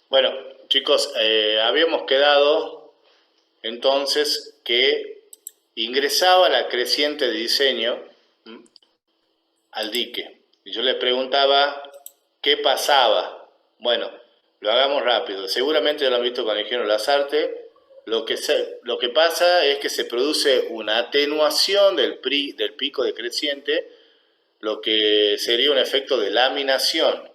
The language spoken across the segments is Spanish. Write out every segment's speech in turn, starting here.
Bueno, chicos, habíamos quedado entonces que ingresaba la creciente de diseño al dique. Y yo le preguntaba qué pasaba. Bueno, lo hagamos rápido. Seguramente lo han visto con el ingeniero Lazarte. Lo que pasa es que se produce una atenuación del pico decreciente, lo que sería un efecto de laminación.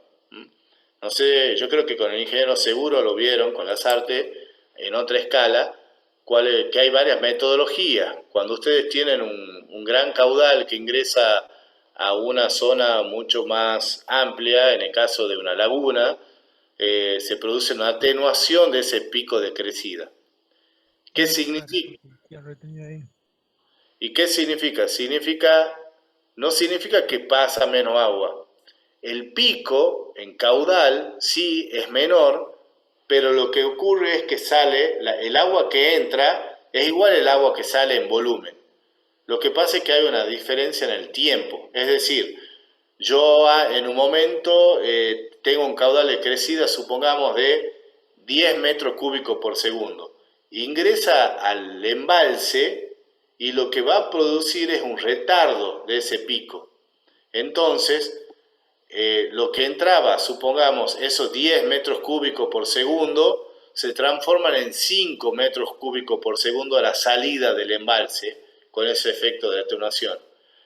No sé, yo creo que con el ingeniero seguro lo vieron con las artes en otra escala, que hay varias metodologías. Cuando ustedes tienen un gran caudal que ingresa a una zona mucho más amplia, en el caso de una laguna, se produce una atenuación de ese pico de crecida. ¿Qué Ay, claro, significa? porque queda retenido ahí. ¿Y qué significa? No significa que pasa menos agua. El pico en caudal sí es menor, pero lo que ocurre es que el agua que entra es igual al agua que sale en volumen. Lo que pasa es que hay una diferencia en el tiempo. Es decir, yo en un momento tengo un caudal de crecida, supongamos, de 10 metros cúbicos por segundo. Ingresa al embalse y lo que va a producir es un retardo de ese pico. Entonces, lo que entraba, supongamos, esos 10 metros cúbicos por segundo, se transforman en 5 metros cúbicos por segundo a la salida del embalse, con ese efecto de atenuación.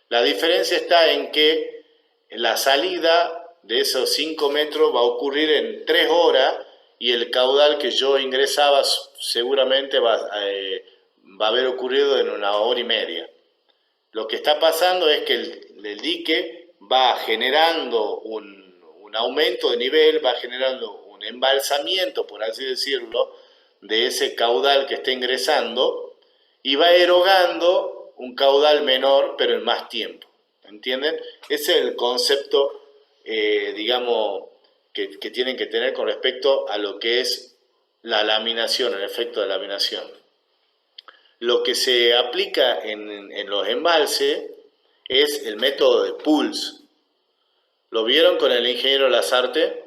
La diferencia está en que la salida de esos 5 metros va a ocurrir en 3 horas y el caudal que yo ingresaba seguramente va a haber ocurrido en una hora y media. Lo que está pasando es que el dique va generando un aumento de nivel, va generando un embalsamiento, por así decirlo, de ese caudal que está ingresando y va erogando un caudal menor, pero en más tiempo. ¿Entienden? Ese es el concepto, digamos, que tienen que tener con respecto a lo que es la laminación, el efecto de laminación. Lo que se aplica en los embalses es el método de Pulse. ¿Lo vieron con el ingeniero Lazarte?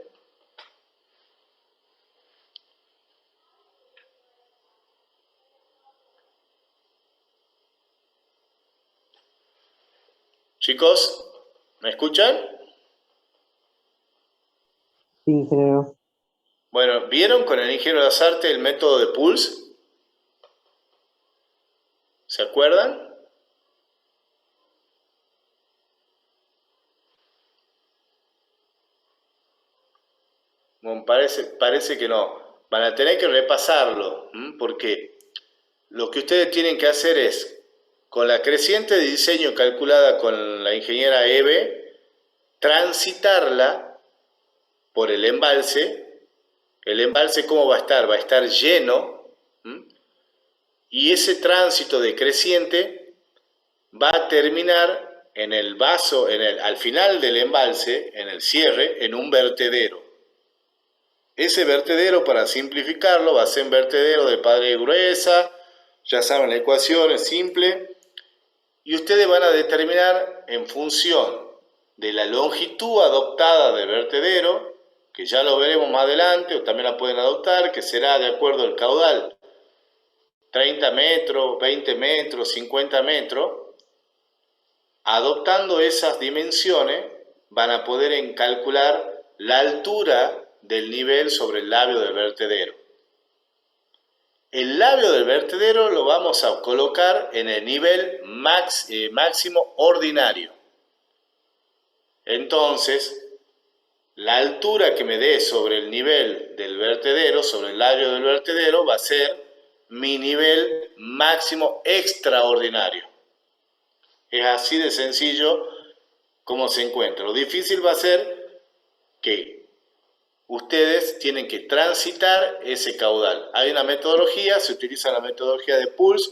Chicos, ¿me escuchan? Sí, ingeniero. Bueno, ¿vieron con el ingeniero Lazarte el método de Pulse? ¿Se acuerdan? Bueno, parece que no. Van a tener que repasarlo, porque lo que ustedes tienen que hacer es, con la creciente de diseño calculada con la ingeniera Eve, transitarla por el embalse. El embalse, ¿cómo va a estar? Va a estar lleno, y ese tránsito decreciente va a terminar en el vaso, al final del embalse, en el cierre, en un vertedero. Ese vertedero, para simplificarlo, va a ser un vertedero de padre gruesa, ya saben, la ecuación es simple, y ustedes van a determinar en función de la longitud adoptada del vertedero, que ya lo veremos más adelante, o también la pueden adoptar, que será de acuerdo al caudal, 30 metros, 20 metros, 50 metros. Adoptando esas dimensiones van a poder calcular la altura del nivel sobre el labio del vertedero. El labio del vertedero lo vamos a colocar en el nivel máximo ordinario. Entonces, la altura que me dé sobre el nivel del vertedero, sobre el labio del vertedero, va a ser mi nivel máximo extraordinario. Es así de sencillo como se encuentra. Lo difícil va a ser que ustedes tienen que transitar ese caudal. Hay una metodología, se utiliza la metodología de Pulse.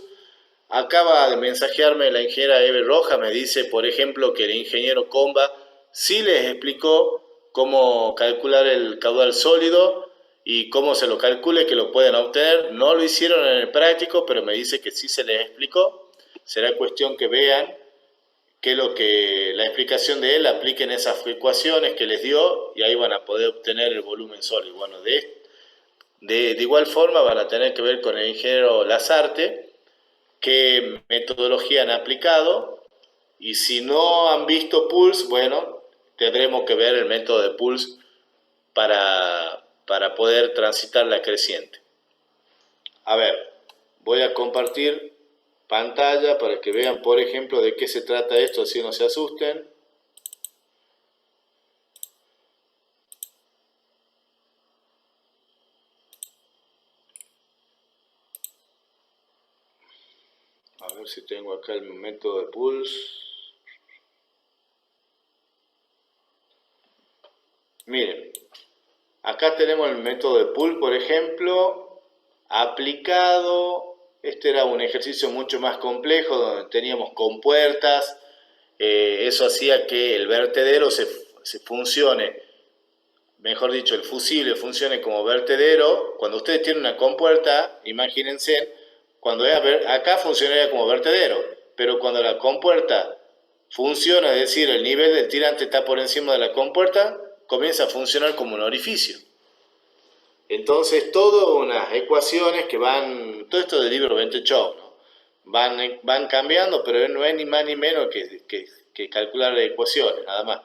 Acaba de mensajearme la ingeniera Eve Roja, me dice, por ejemplo, que el ingeniero Comba sí les explicó cómo calcular el caudal sólido y cómo se lo calcule, que lo pueden obtener. No lo hicieron en el práctico, pero me dice que sí se les explicó. Será cuestión que vean que lo que la explicación de él apliquen esas ecuaciones que les dio y ahí van a poder obtener el volumen sólido. Bueno, De igual forma van a tener que ver con el ingeniero Lazarte, qué metodología han aplicado, y si no han visto Pulse, bueno, tendremos que ver el método de Pulse para poder transitar la creciente. A ver, voy a compartir pantalla para que vean, por ejemplo, de qué se trata esto, así no se asusten. A ver si tengo acá el método de Pulse. Miren, acá tenemos el método de Pulse, por ejemplo, aplicado. Este era un ejercicio mucho más complejo, donde teníamos compuertas. Eso hacía que el vertedero se funcione, mejor dicho, el fusible funcione como vertedero. Cuando ustedes tienen una compuerta, imagínense, cuando acá funcionaría como vertedero, pero cuando la compuerta funciona, es decir, el nivel del tirante está por encima de la compuerta, comienza a funcionar como un orificio. Entonces, todas unas ecuaciones que van, todo esto del libro Vente Show, ¿no? Van cambiando, pero no es ni más ni menos que calcular ecuaciones, nada más.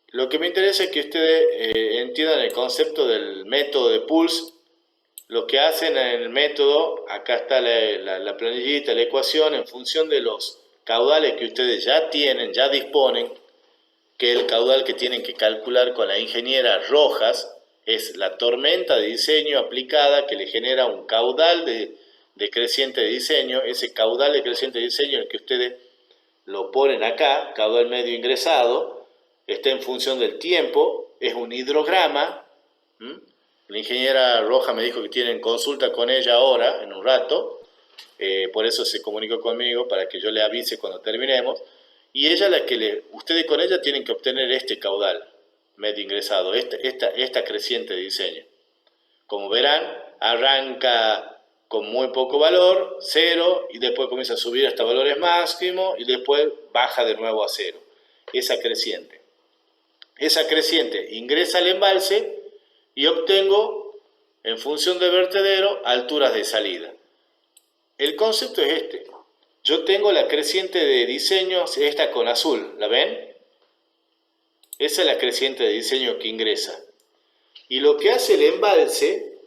Lo que me interesa es que ustedes entiendan el concepto del método de Pulse. Lo que hacen en el método, acá está la planillita, la ecuación, en función de los caudales que ustedes ya tienen, ya disponen, que el caudal que tienen que calcular con la ingeniera Rojas es la tormenta de diseño aplicada, que le genera un caudal de creciente de diseño. Ese caudal de creciente de diseño, el que ustedes lo ponen acá, caudal medio ingresado, está en función del tiempo, es un hidrograma. La ingeniera Roja me dijo que tienen consulta con ella ahora, en un rato, por eso se comunicó conmigo para que yo le avise cuando terminemos. Y ella ustedes con ella tienen que obtener este caudal medio ingresado, esta creciente de diseño. Como verán, arranca con muy poco valor, 0, y después comienza a subir hasta valores máximos y después baja de nuevo a 0. Esa creciente. Esa creciente ingresa al embalse y obtengo, en función del vertedero, alturas de salida. El concepto es este. Yo tengo la creciente de diseño, esta con azul, ¿la ven? Esa es la creciente de diseño que ingresa. Y lo que hace el embalse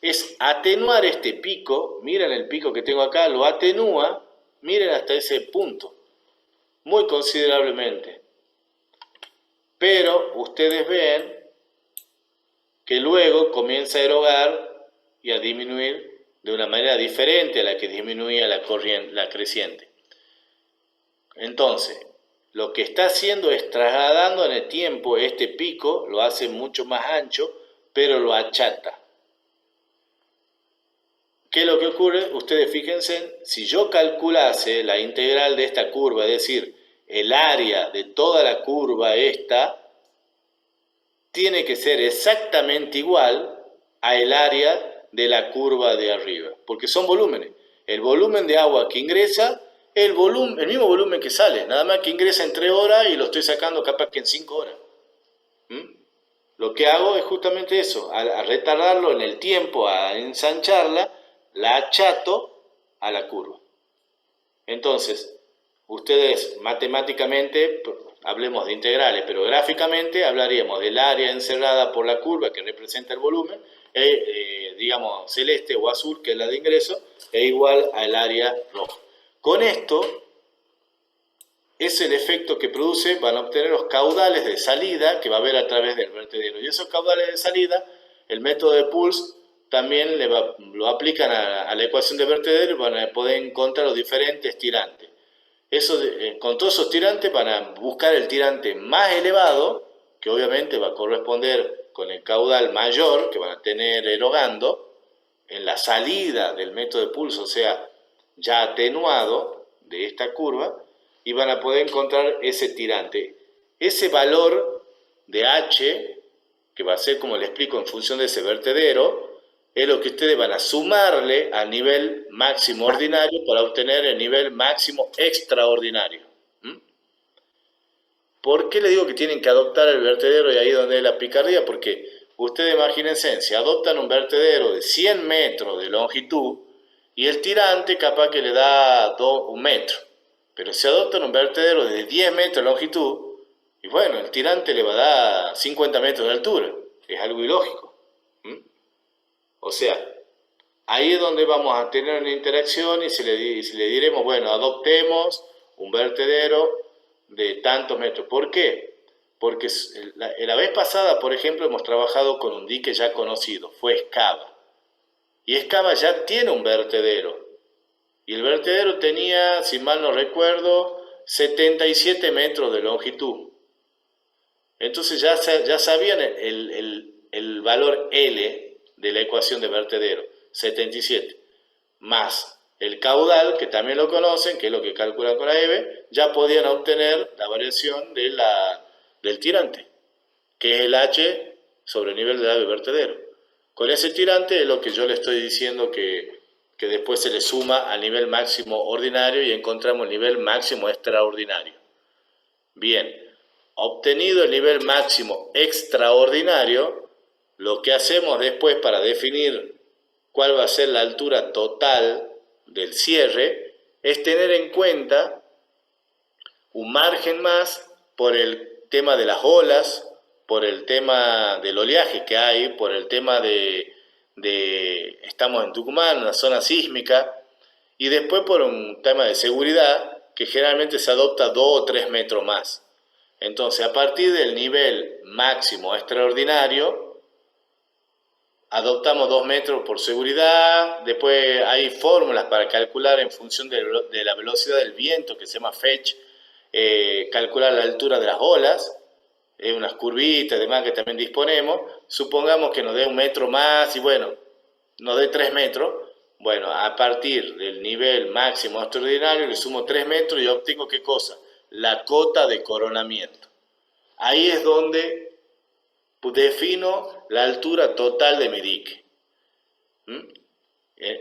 es atenuar este pico. Miren el pico que tengo acá, lo atenúa, miren hasta ese punto, muy considerablemente. Pero ustedes ven que luego comienza a erogar y a disminuir de una manera diferente a la que disminuía la creciente. Entonces, lo que está haciendo es trasladando en el tiempo este pico, lo hace mucho más ancho, pero lo achata. ¿Qué es lo que ocurre? Ustedes fíjense, si yo calculase la integral de esta curva, es decir, el área de toda la curva esta, tiene que ser exactamente igual a el área de la curva de arriba, porque son volúmenes. El volumen de agua que ingresa es el mismo volumen que sale, nada más que ingresa en 3 horas y lo estoy sacando capaz que en 5 horas. Lo que hago es justamente eso, a retardarlo en el tiempo, a ensancharla, la achato a la curva. Entonces, ustedes matemáticamente, hablemos de integrales, pero gráficamente hablaríamos del área encerrada por la curva que representa el volumen, digamos celeste o azul, que es la de ingreso, es igual al área roja. Con esto, es el efecto que produce, van a obtener los caudales de salida que va a haber a través del vertedero. Y esos caudales de salida, el método de Pulse también lo aplican a la ecuación de vertedero y van a poder encontrar los diferentes tirantes. Con todos esos tirantes van a buscar el tirante más elevado, que obviamente va a corresponder con el caudal mayor que van a tener erogando en la salida del método de Pulse, o sea, ya atenuado de esta curva, y van a poder encontrar ese tirante. Ese valor de H, que va a ser, como les explico, en función de ese vertedero, es lo que ustedes van a sumarle al nivel máximo ordinario para obtener el nivel máximo extraordinario. ¿Por qué les digo que tienen que adoptar el vertedero y ahí donde es la picardía? Porque Ustedes imagínense, si adoptan un vertedero de 100 metros de longitud y el tirante capaz que le da 1 metro, pero si adoptan un vertedero de 10 metros de longitud, y bueno, el tirante le va a dar 50 metros de altura, es algo ilógico. O sea, ahí es donde vamos a tener una interacción y si le diremos, bueno, adoptemos un vertedero de tantos metros. ¿Por qué? Porque la vez pasada, por ejemplo, hemos trabajado con un dique ya conocido, fue Escava. Y Escava ya tiene un vertedero. Y el vertedero tenía, si mal no recuerdo, 77 metros de longitud. Entonces ya sabían el valor L de la ecuación de vertedero, 77, más el caudal, que también lo conocen, que es lo que calculan con la EVE, ya podían obtener la variación del tirante, que es el H sobre el nivel del agua del vertedero. Con ese tirante es lo que yo le estoy diciendo que después se le suma al nivel máximo ordinario y encontramos el nivel máximo extraordinario. Bien, obtenido el nivel máximo extraordinario, lo que hacemos después para definir cuál va a ser la altura total del cierre es tener en cuenta un margen más por el tema de las olas, por el tema del oleaje que hay, por el tema estamos en Tucumán, una zona sísmica, y después por un tema de seguridad que generalmente se adopta 2 o 3 metros más. Entonces, a partir del nivel máximo extraordinario, adoptamos 2 metros por seguridad. Después hay fórmulas para calcular en función de la velocidad del viento, que se llama Fetch, calcular la altura de las olas, unas curvitas y demás que también disponemos. Supongamos que nos dé 1 metro más y bueno, nos dé 3 metros. Bueno, a partir del nivel máximo extraordinario le sumo 3 metros y obtengo ¿qué cosa? La cota de coronamiento. Ahí es donde defino la altura total de mi dique.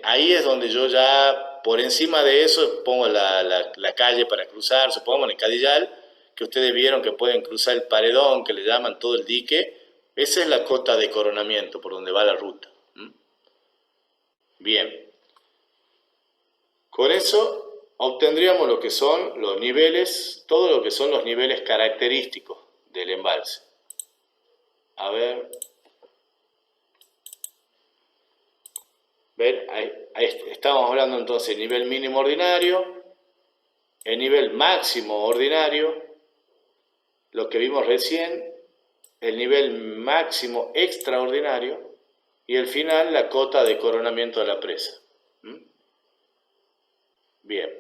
Ahí es donde yo ya por encima de eso pongo la calle para cruzar, supongamos en el Cadillal, que ustedes vieron que pueden cruzar el paredón, que le llaman todo el dique. Esa es la cota de coronamiento por donde va la ruta. Bien. Con eso obtendríamos lo que son los niveles, todo lo que son los niveles característicos del embalse. A ver. ¿Ven? Ahí estamos hablando entonces del nivel mínimo ordinario, el nivel máximo ordinario, lo que vimos recién, el nivel máximo extraordinario y al final la cota de coronamiento de la presa. Bien.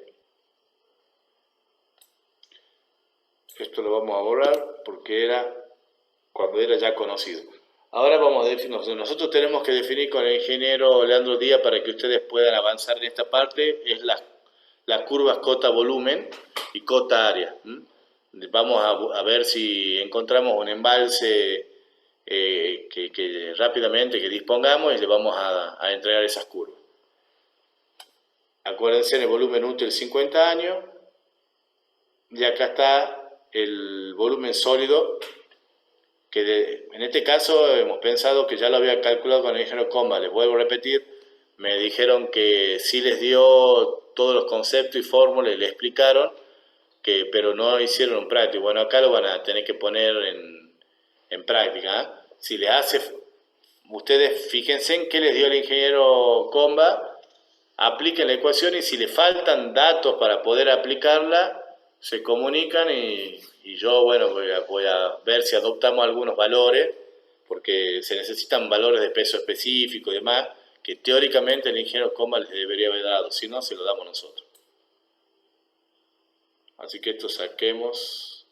Esto lo vamos a borrar porque era cuando era ya conocido. Ahora vamos a definir, nosotros tenemos que definir con el ingeniero Leandro Díaz para que ustedes puedan avanzar en esta parte, es las curvas cota-volumen y cota-área. Vamos a ver si encontramos un embalse que rápidamente que dispongamos y le vamos a entregar esas curvas. Acuérdense en el volumen útil 50 años y acá está el volumen sólido que en este caso hemos pensado que ya lo había calculado con el ingeniero Comba. Les vuelvo a repetir, me dijeron que sí les dio todos los conceptos y fórmulas y le explicaron, pero no hicieron un práctico. Bueno, acá lo van a tener que poner en práctica. ¿Eh? Si les hace, ustedes fíjense en qué les dio el ingeniero Comba, apliquen la ecuación y si les faltan datos para poder aplicarla, se comunican y yo, bueno, voy a ver si adoptamos algunos valores, porque se necesitan valores de peso específico y demás, que teóricamente el ingeniero Comba les debería haber dado, si no, se lo damos nosotros. Así que esto saquemos.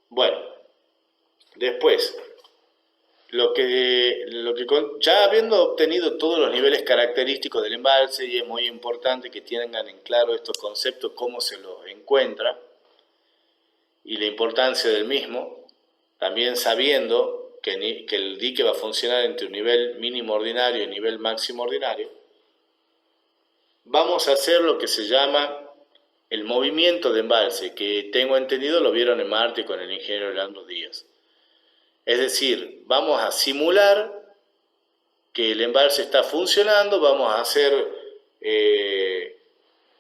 Bueno, después, ya habiendo obtenido todos los niveles característicos del embalse, y es muy importante que tengan en claro estos conceptos, cómo se los encuentra y la importancia del mismo, también sabiendo que el dique va a funcionar entre un nivel mínimo ordinario y un nivel máximo ordinario, vamos a hacer lo que se llama el movimiento de embalse, que tengo entendido lo vieron en Marte con el ingeniero Leandro Díaz. Es decir, vamos a simular que el embalse está funcionando, vamos a hacer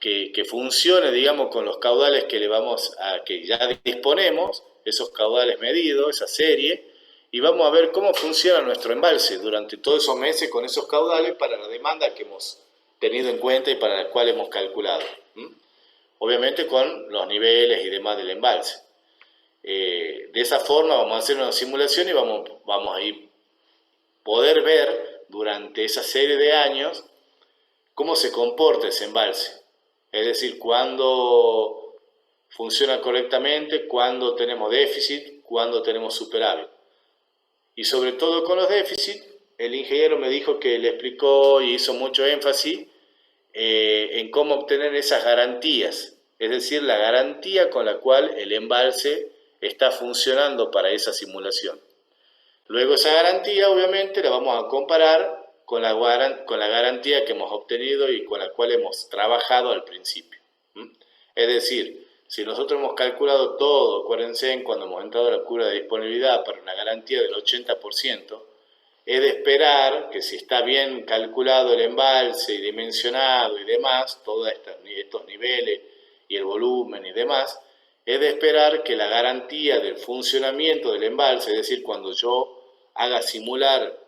que funcione, digamos, con los caudales que ya disponemos, esos caudales medidos, esa serie, y vamos a ver cómo funciona nuestro embalse durante todos esos meses con esos caudales para la demanda que hemos tenido en cuenta y para la cual hemos calculado. Obviamente con los niveles y demás del embalse. De esa forma vamos a hacer una simulación y vamos a ir poder ver durante esa serie de años cómo se comporta ese embalse. Es decir, cuándo funciona correctamente, cuándo tenemos déficit, cuándo tenemos superávit. Y sobre todo con los déficits, el ingeniero me dijo que le explicó y hizo mucho énfasis en cómo obtener esas garantías. Es decir, la garantía con la cual el embalse está funcionando para esa simulación. Luego esa garantía obviamente la vamos a comparar con la garantía que hemos obtenido y con la cual hemos trabajado al principio. Es decir, si nosotros hemos calculado todo, acuérdense, cuando hemos entrado a la curva de disponibilidad para una garantía del 80%, es de esperar que si está bien calculado el embalse y dimensionado y demás, todos estos niveles y el volumen y demás, es de esperar que la garantía del funcionamiento del embalse, es decir, cuando yo haga simular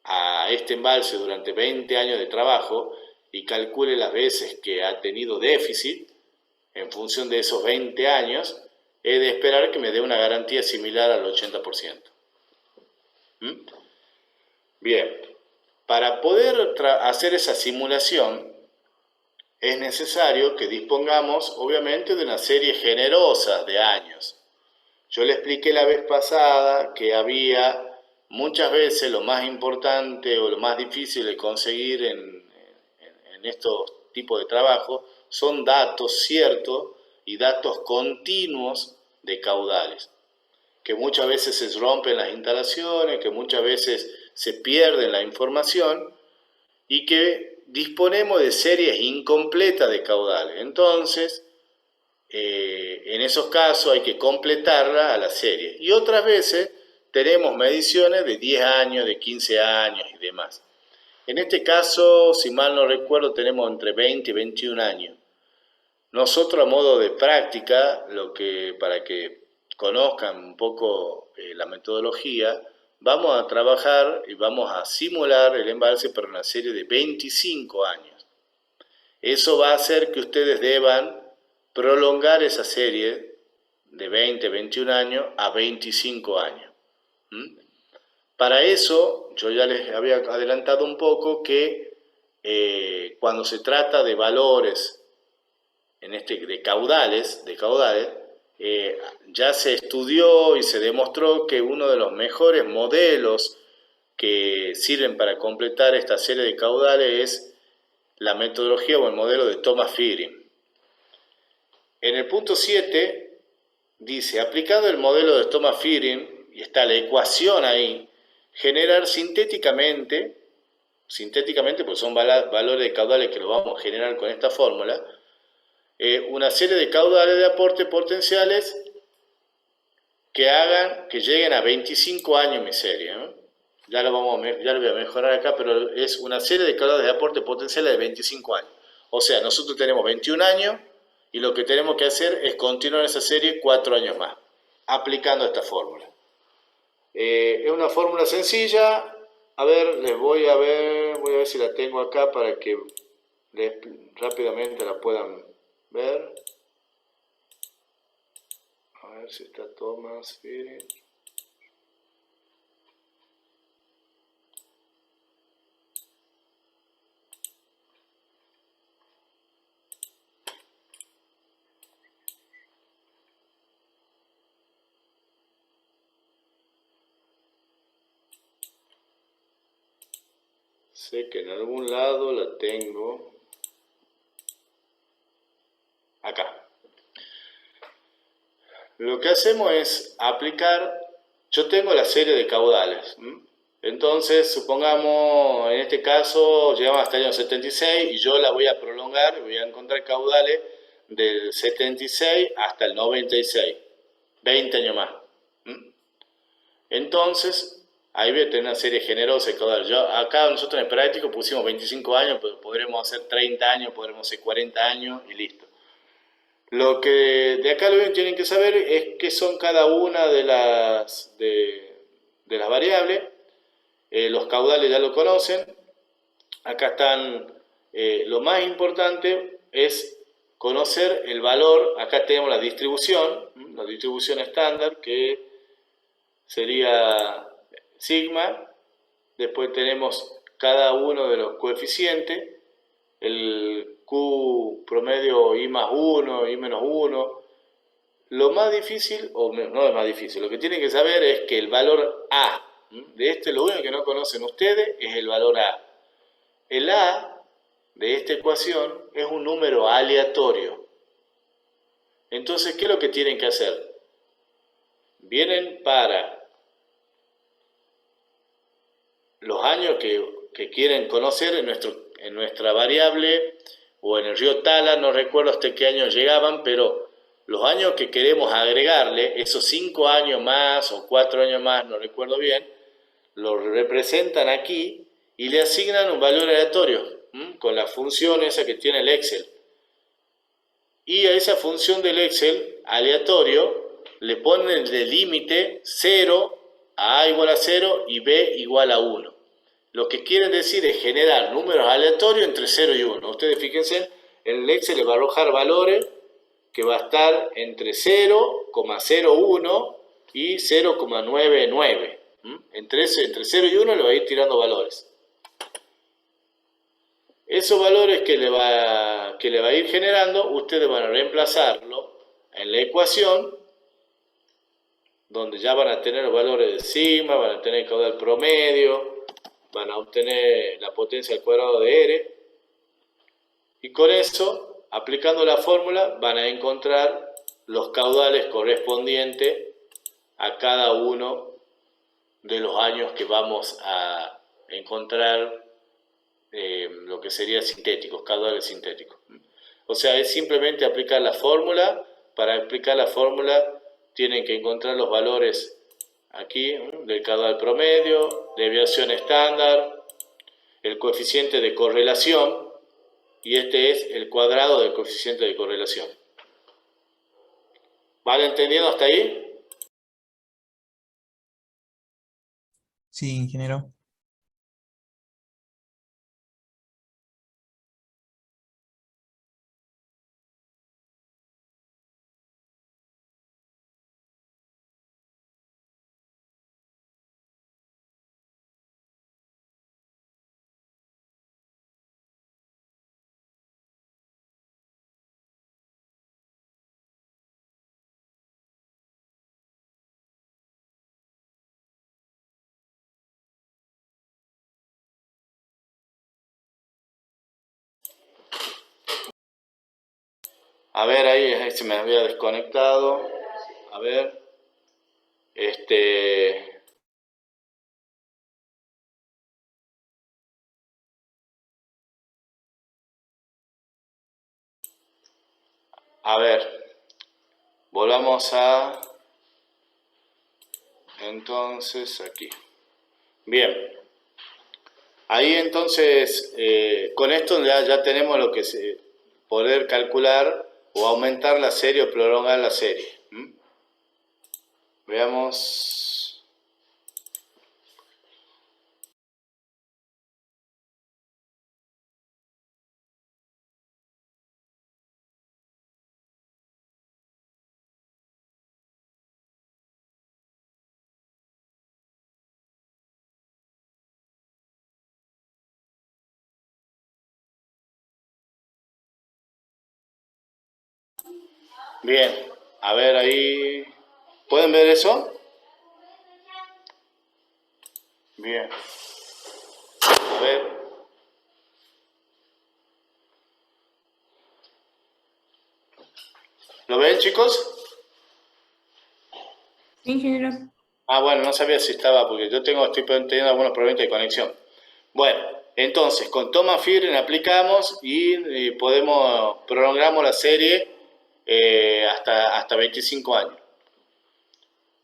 a este embalse durante 20 años de trabajo y calcule las veces que ha tenido déficit en función de esos 20 años, he de esperar que me dé una garantía similar al 80%. Bien, para poder hacer esa simulación es necesario que dispongamos obviamente de una serie generosa de años. Yo le expliqué la vez pasada que había muchas veces lo más importante o lo más difícil de conseguir en estos tipos de trabajo son datos ciertos y datos continuos de caudales, que muchas veces se rompen las instalaciones, que muchas veces se pierde la información y que disponemos de series incompletas de caudales. Entonces, en esos casos hay que completarla a la serie. Y otras veces tenemos mediciones de 10 años, de 15 años y demás. En este caso, si mal no recuerdo, tenemos entre 20 y 21 años. Nosotros a modo de práctica, para que conozcan un poco la metodología, vamos a trabajar y vamos a simular el embalse para una serie de 25 años. Eso va a hacer que ustedes deban prolongar esa serie de 20, 21 años a 25 años. Para eso, yo ya les había adelantado un poco que cuando se trata de valores de caudales, ya se estudió y se demostró que uno de los mejores modelos que sirven para completar esta serie de caudales es la metodología o el modelo de Thomas Fearing. En el punto 7 dice, aplicado el modelo de Thomas Fearing, y está la ecuación ahí, generar sintéticamente, pues son valores de caudales que lo vamos a generar con esta fórmula, una serie de caudales de aporte potenciales que lleguen a 25 años mi serie. Ya lo voy a mejorar acá, pero es una serie de caudales de aporte potenciales de 25 años. O sea, nosotros tenemos 21 años y lo que tenemos que hacer es continuar esa serie 4 años más, aplicando esta fórmula. Es una fórmula sencilla. A ver, voy a ver si la tengo acá para que rápidamente la puedan ver. A ver si está Thomas Fearing. Sé que en algún lado la tengo. Acá. Lo que hacemos es aplicar, yo tengo la serie de caudales. Entonces, supongamos, en este caso, llegamos hasta el año 76 y yo la voy a prolongar, voy a encontrar caudales del 76 hasta el 96, 20 años más. Entonces, ahí voy a tener una serie generosa de caudal. Acá nosotros en el práctico pusimos 25 años, pero podremos hacer 30 años, podremos hacer 40 años y listo. Lo que de acá lo que tienen que saber es qué son cada una de las variables. Los caudales ya lo conocen. Acá están, lo más importante es conocer el valor. Acá tenemos la distribución estándar, que sería sigma. Después tenemos cada uno de los coeficientes, el Q promedio I más 1, I menos 1. Lo más difícil, o no es más difícil, lo que tienen que saber es que el valor A, de este lo único que no conocen ustedes es el valor A. El A de esta ecuación es un número aleatorio. Entonces, ¿qué es lo que tienen que hacer? Vienen para los años que quieren conocer en nuestra variable o en el río Tala, no recuerdo hasta qué año llegaban, pero los años que queremos agregarle, esos 5 años más o 4 años más, no recuerdo bien, lo representan aquí y le asignan un valor aleatorio con la función esa que tiene el Excel. Y a esa función del Excel aleatorio le ponen de límite 0, a igual a 0 y b igual a 1. Lo que quiere decir es generar números aleatorios entre 0 y 1. Ustedes fíjense, en el Excel le va a arrojar valores que va a estar entre 0,01 y 0,99. Entre 0 y 1 le va a ir tirando valores. Esos valores que le va a ir generando, ustedes van a reemplazarlo en la ecuación, donde ya van a tener los valores de sigma, van a tener el caudal promedio, van a obtener la potencia al cuadrado de R, y con eso, aplicando la fórmula, van a encontrar los caudales correspondientes a cada uno de los años que vamos a encontrar lo que sería sintéticos, caudales sintéticos. O sea, es simplemente aplicar la fórmula. Para aplicar la fórmula tienen que encontrar los valores aquí del caudal promedio, desviación estándar, el coeficiente de correlación, y este es el cuadrado del coeficiente de correlación. ¿Vale entendiendo hasta ahí? Sí, ingeniero. A ver, ahí se me había desconectado. A ver. A ver. Volvamos a... Entonces, aquí. Bien. Ahí entonces, con esto ya tenemos lo que es poder calcular o aumentar la serie o prolongar la serie. Veamos. Bien, a ver ahí. ¿Pueden ver eso? Bien. A ver. ¿Lo ven, chicos? Sí, ingeniero. Ah, bueno, no sabía si estaba, porque yo estoy teniendo algunos problemas de conexión. Bueno, entonces, con Thomas Friedman aplicamos y prolongamos la serie hasta 25 años.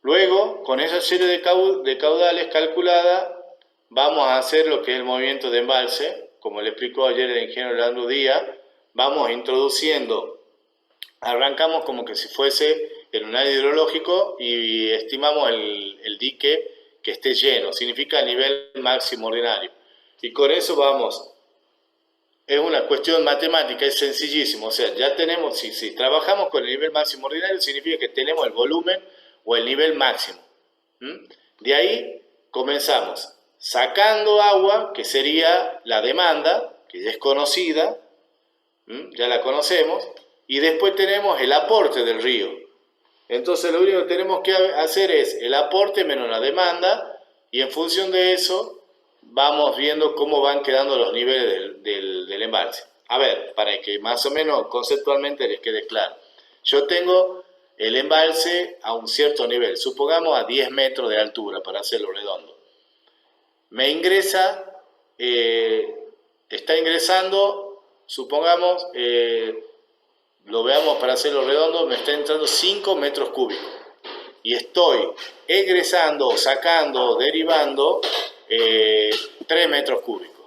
Luego, con esa serie de caudales calculada, vamos a hacer lo que es el movimiento de embalse, como le explicó ayer el ingeniero Leandro Díaz. Vamos introduciendo, arrancamos como que si fuese el unidad hidrológico y estimamos el dique que esté lleno, significa nivel máximo ordinario. Y con eso vamos, es una cuestión matemática, es sencillísimo, o sea, ya tenemos, si trabajamos con el nivel máximo ordinario, significa que tenemos el volumen o el nivel máximo. De ahí comenzamos sacando agua, que sería la demanda, que ya es conocida, ya la conocemos, y después tenemos el aporte del río. Entonces lo único que tenemos que hacer es el aporte menos la demanda, y en función de eso vamos viendo cómo van quedando los niveles del embalse. A ver, para que más o menos conceptualmente les quede claro. Yo tengo el embalse a un cierto nivel, supongamos a 10 metros de altura, para hacerlo redondo. Me ingresa, está ingresando, supongamos, lo veamos para hacerlo redondo, me está entrando 5 metros cúbicos. Y estoy egresando, sacando, derivando 3 metros cúbicos.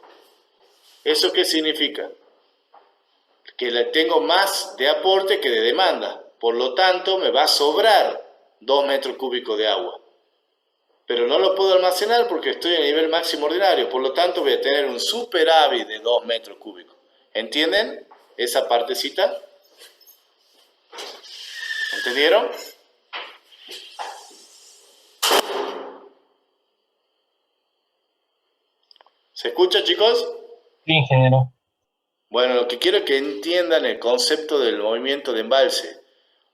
¿Eso qué significa? Que tengo más de aporte que de demanda. Por lo tanto, me va a sobrar 2 metros cúbicos de agua. Pero no lo puedo almacenar porque estoy a nivel máximo ordinario. Por lo tanto, voy a tener un superávit de 2 metros cúbicos. ¿Entienden esa partecita? ¿Entendieron? ¿Se escucha, chicos? Sí, ingeniero. Bueno, lo que quiero es que entiendan el concepto del movimiento de embalse.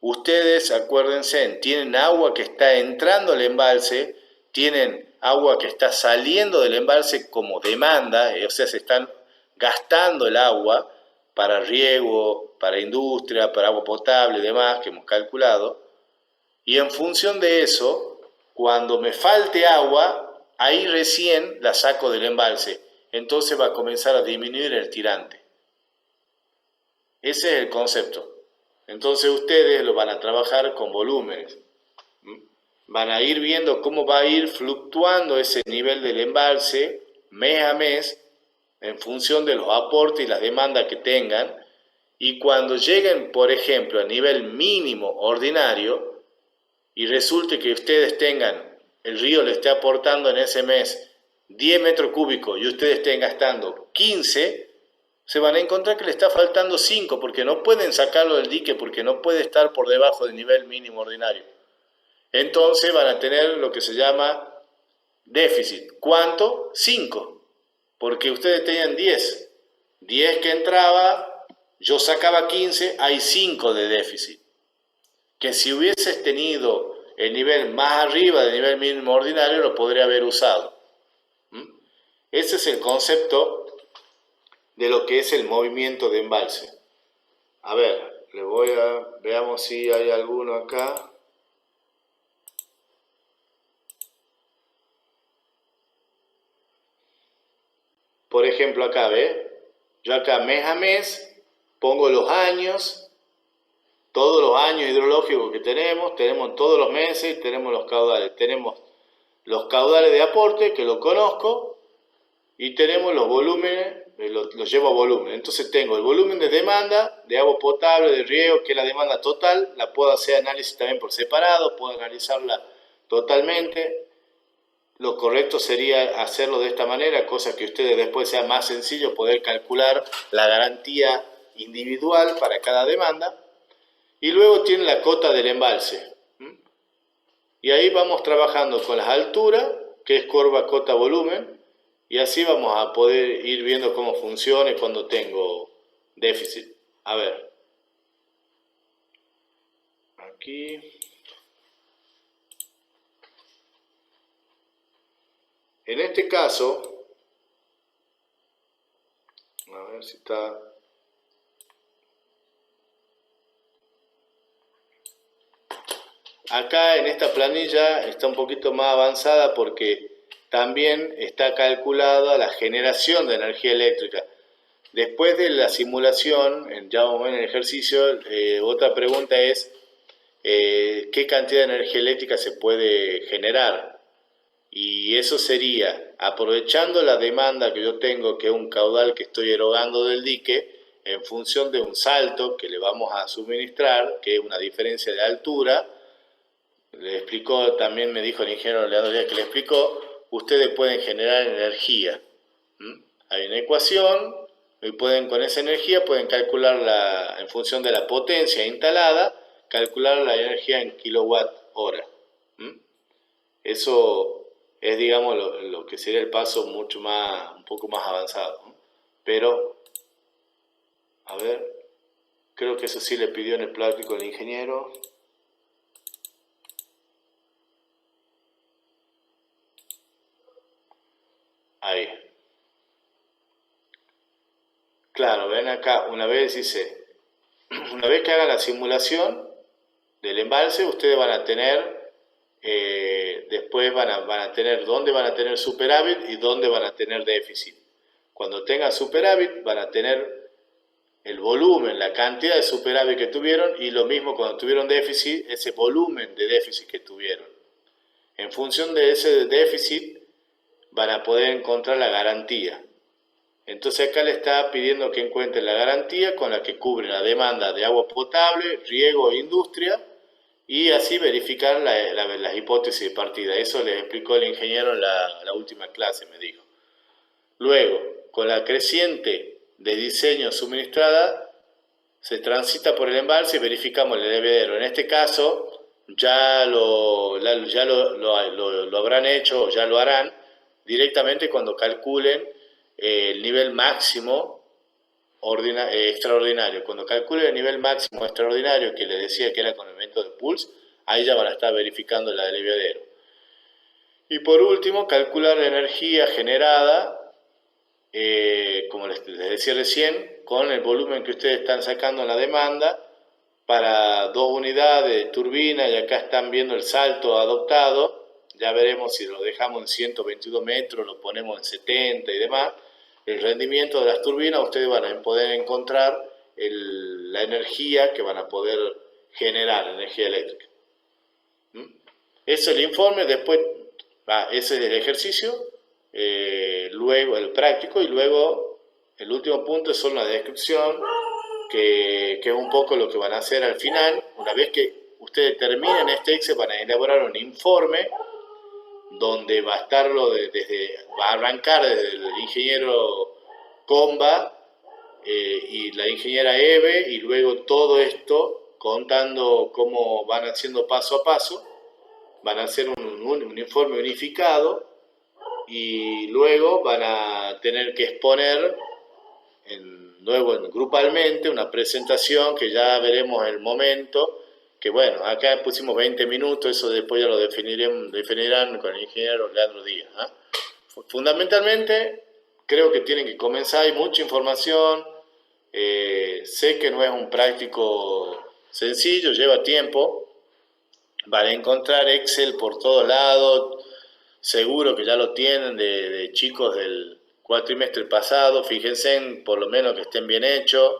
Ustedes, acuérdense, tienen agua que está entrando al embalse, tienen agua que está saliendo del embalse como demanda, o sea, se están gastando el agua para riego, para industria, para agua potable y demás, que hemos calculado. Y en función de eso, cuando me falte agua, ahí recién la saco del embalse. Entonces va a comenzar a disminuir el tirante. Ese es el concepto. Entonces ustedes lo van a trabajar con volúmenes. Van a ir viendo cómo va a ir fluctuando ese nivel del embalse mes a mes en función de los aportes y las demandas que tengan. Y cuando lleguen, por ejemplo, a nivel mínimo ordinario y resulte que ustedes tengan, el río le esté aportando en ese mes 10 metros cúbicos y ustedes estén gastando 15, se van a encontrar que le está faltando 5 porque no pueden sacarlo del dique porque no puede estar por debajo del nivel mínimo ordinario. Entonces van a tener lo que se llama déficit. ¿Cuánto? 5. Porque ustedes tenían 10. 10 que entraba, yo sacaba 15, hay 5 de déficit. Que si hubieses tenido el nivel más arriba del nivel mínimo ordinario, lo podría haber usado. Ese es el concepto de lo que es el movimiento de embalse. A ver, veamos si hay alguno acá. Por ejemplo, acá, ¿ve? Yo acá mes a mes pongo los años, todos los años hidrológicos que tenemos todos los meses, tenemos los caudales. Tenemos los caudales de aporte, que lo conozco, y tenemos los volúmenes, los llevo a volumen. Entonces tengo el volumen de demanda, de agua potable, de riego, que es la demanda total, la puedo hacer análisis también por separado, puedo analizarla totalmente. Lo correcto sería hacerlo de esta manera, cosa que a ustedes después sea más sencillo poder calcular la garantía individual para cada demanda. Y luego tiene la cota del embalse. Y ahí vamos trabajando con las alturas, que es curva cota volumen, y así vamos a poder ir viendo cómo funciona y cuando tengo déficit. A ver. Aquí. En este caso, a ver si está. Acá en esta planilla está un poquito más avanzada porque también está calculada la generación de energía eléctrica. Después de la simulación, ya vamos a ver en el ejercicio, otra pregunta es, qué cantidad de energía eléctrica se puede generar. Y eso sería, aprovechando la demanda que yo tengo, que es un caudal que estoy erogando del dique, en función de un salto que le vamos a suministrar, que es una diferencia de altura. Le explicó, también me dijo el ingeniero Leandro Díaz que le explicó, ustedes pueden generar energía. Hay una ecuación, y con esa energía pueden calcular en función de la potencia instalada, calcular la energía en kilowatt hora. Eso es, digamos, lo que sería el paso un poco más avanzado, ¿no? Pero, a ver, creo que eso sí le pidió en el práctico el ingeniero. Ahí. Claro, ven acá, una vez dice, una vez que hagan la simulación del embalse, ustedes van a tener, después van a tener dónde van a tener superávit y dónde van a tener déficit. Cuando tengan superávit van a tener el volumen, la cantidad de superávit que tuvieron, y lo mismo cuando tuvieron déficit, ese volumen de déficit que tuvieron. En función de ese déficit van a poder encontrar la garantía. Entonces acá le está pidiendo que encuentren la garantía con la que cubre la demanda de agua potable, riego e industria, y así verificar las hipótesis de partida. Eso les explicó el ingeniero en la última clase, me dijo. Luego, con la creciente de diseño suministrada, se transita por el embalse y verificamos el desviadero. En este caso, ya lo habrán hecho o ya lo harán directamente cuando calculen el nivel máximo extraordinario. Cuando calculen el nivel máximo extraordinario que les decía que era con el método de Pulse, ahí ya van a estar verificando el desviadero. Y por último, calcular la energía generada, como les decía recién, con el volumen que ustedes están sacando en la demanda para 2 unidades de turbina, y acá están viendo el salto adoptado. Ya veremos si lo dejamos en 122 metros, lo ponemos en 70 y demás. El rendimiento de las turbinas, ustedes van a poder encontrar la energía que van a poder generar, energía eléctrica. Ese es el informe, después, ese es el ejercicio, luego el práctico, y luego el último punto es solo una descripción, que es un poco lo que van a hacer al final. Una vez que ustedes terminen este Excel, van a elaborar un informe donde va a estarlo va a arrancar desde el ingeniero Comba y la ingeniera Eve, y luego todo esto contando cómo van haciendo paso a paso. Van a hacer un informe unificado, y luego van a tener que exponer luego grupalmente una presentación que ya veremos el momento, que bueno, acá pusimos 20 minutos, eso después ya lo definirán con el ingeniero Leandro Díaz. Fundamentalmente, creo que tienen que comenzar, hay mucha información, sé que no es un práctico sencillo, lleva tiempo, van a encontrar Excel por todos lados, seguro que ya lo tienen de chicos del cuatrimestre pasado, fíjense en por lo menos que estén bien hechos,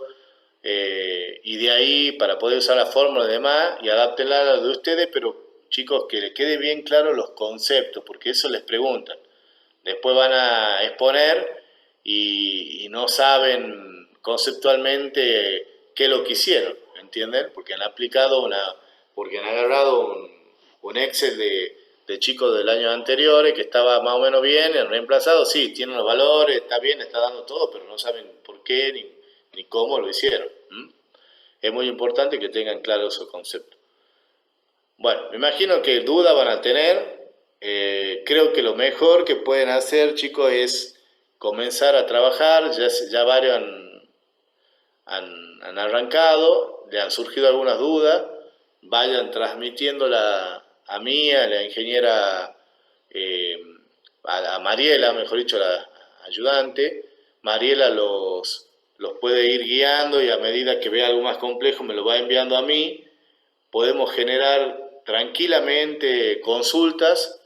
y de ahí para poder usar la fórmula y demás, y adaptenla a la de ustedes, pero chicos, que les quede bien claro los conceptos, porque eso les preguntan. Después van a exponer y no saben conceptualmente qué es lo que hicieron, ¿entienden? Porque han aplicado porque han agarrado un Excel de chicos del año anterior que estaba más o menos bien, han reemplazado, sí, tienen los valores, está bien, está dando todo, pero no saben por qué ni cómo lo hicieron. Es muy importante que tengan claros esos conceptos. Bueno, me imagino que dudas van a tener. Creo que lo mejor que pueden hacer, chicos, es comenzar a trabajar. Ya varios han arrancado, le han surgido algunas dudas. Vayan transmitiéndola a mí, a la ingeniera, a Mariela, mejor dicho, la ayudante. Mariela los puede ir guiando, y a medida que vea algo más complejo me lo va enviando a mí. Podemos generar tranquilamente consultas,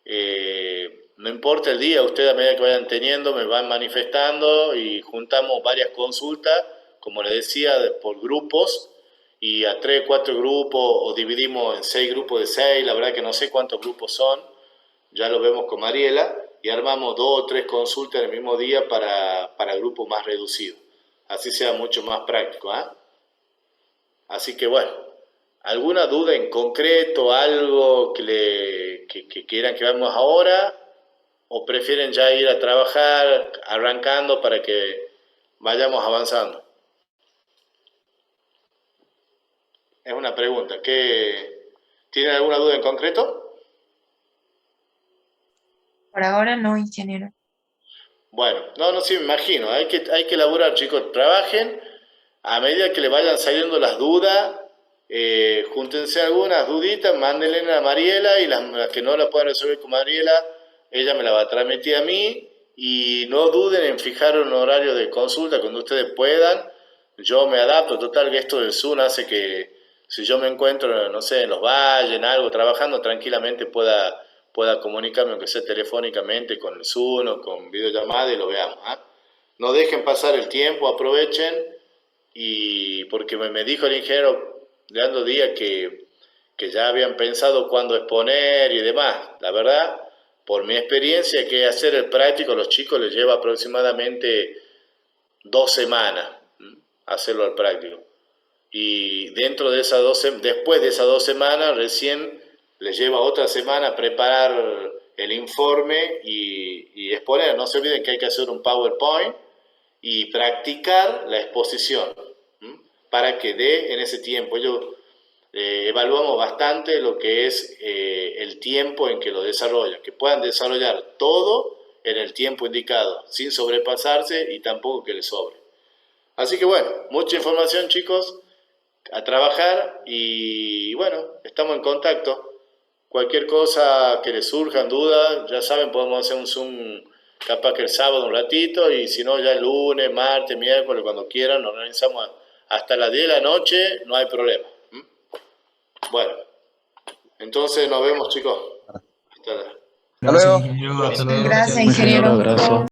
no importa el día, ustedes a medida que vayan teniendo me van manifestando y juntamos varias consultas, como les decía, por grupos, y a 3, 4 grupos, o dividimos en 6 grupos de 6, la verdad que no sé cuántos grupos son, ya lo vemos con Mariela, y armamos 2 o 3 consultas el mismo día para grupos más reducidos. Así sea mucho más práctico, ¿eh? Así que bueno, ¿alguna duda en concreto, algo que quieran que veamos ahora? ¿O prefieren ya ir a trabajar arrancando para que vayamos avanzando? Es una pregunta. ¿Tienen alguna duda en concreto? Por ahora no, ingeniero. Bueno, no, sí, me imagino. Hay que elaborar, chicos. Trabajen a medida que le vayan saliendo las dudas. Júntense algunas duditas, mándenle a Mariela, y las que no la puedan resolver con Mariela, ella me la va a transmitir a mí. Y no duden en fijar un horario de consulta cuando ustedes puedan. Yo me adapto. Total, que esto del Zoom hace que si yo me encuentro, no sé, en los valles, en algo, trabajando, tranquilamente pueda comunicarme, aunque sea telefónicamente, con el Zoom o con videollamada, y lo veamos, ¿eh? No dejen pasar el tiempo, aprovechen. Y porque me dijo el ingeniero Leandro Díaz que ya habían pensado cuándo exponer y demás. La verdad, por mi experiencia, que hacer el práctico a los chicos les lleva aproximadamente 2 semanas hacerlo al práctico. Y dentro de esas después de esas 2 semanas, recién les lleva otra semana preparar el informe y exponer. No se olviden que hay que hacer un PowerPoint y practicar la exposición, para que dé en ese tiempo. Ellos evaluamos bastante lo que es el tiempo en que lo desarrollan, que puedan desarrollar todo en el tiempo indicado, sin sobrepasarse y tampoco que les sobre. Así que bueno, mucha información, chicos, a trabajar, y bueno, estamos en contacto. Cualquier cosa que les surjan dudas, ya saben, podemos hacer un Zoom capaz que el sábado un ratito, y si no ya el lunes, martes, miércoles, cuando quieran, nos organizamos hasta las 10 de la noche, no hay problema. Bueno, entonces nos vemos, chicos. Hasta Gracias, luego. ingeniero. Hasta luego. Gracias, Ingeniero, ingeniero. gracias.